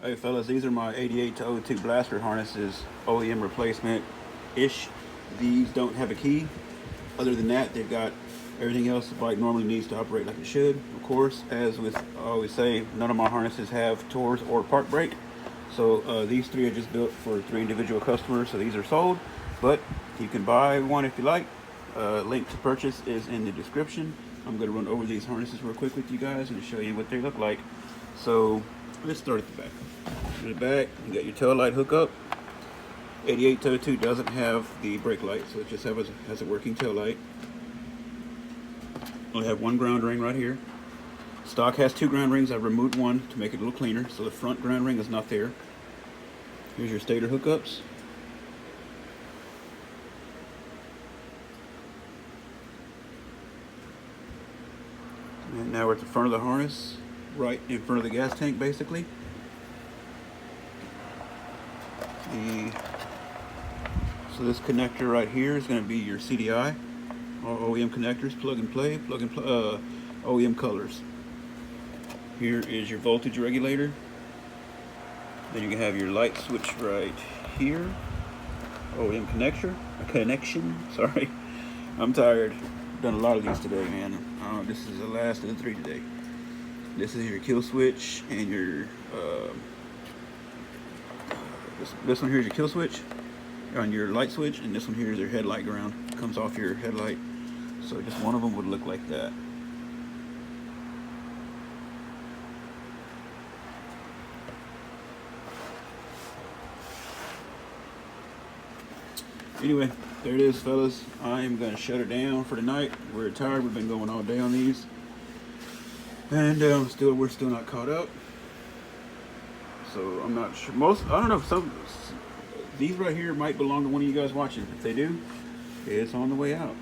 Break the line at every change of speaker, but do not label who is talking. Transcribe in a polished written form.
Hey fellas, these are my 88 to 02 blaster harnesses, OEM replacement-ish. These don't have a key. Other than that, they've got everything else the bike normally needs to operate like it should. Of course, as with I always say, none of my harnesses have TORS or park brake. So these three are just built for 3 individual customers, so these are sold. But you can buy one if you like. Link to purchase is in the description. I'm going to run over these harnesses real quick with you guys and show you what they look like. So let's start at the back. In the back, you got your tail light hookup. 88 to 02 doesn't have the brake light, so it just has a working tail light. We'll have one ground ring right here. Stock has 2 ground rings. I removed one to make it a little cleaner, so the front ground ring is not there. Here's your stator hookups. And now we're at the front of the harness, right in front of the gas tank, basically. So this connector right here is going to be your CDI, all OEM connectors, plug and play, OEM colors. Here is your voltage regulator. Then you can have your light switch right here, OEM connection. Sorry, I'm tired. Done a lot of these today, man. This is the last of the 3 today. This is your kill switch and your this one here is your kill switch on your light switch, and this one here is your headlight ground. It comes off your headlight, so just one of them would look like that. Anyway, there it is, fellas. I am gonna shut it down for tonight. We're tired. We've been going all day on these, and we're still not caught up. So I'm not sure. I don't know if these right here might belong to one of you guys watching. If they do, it's on the way out.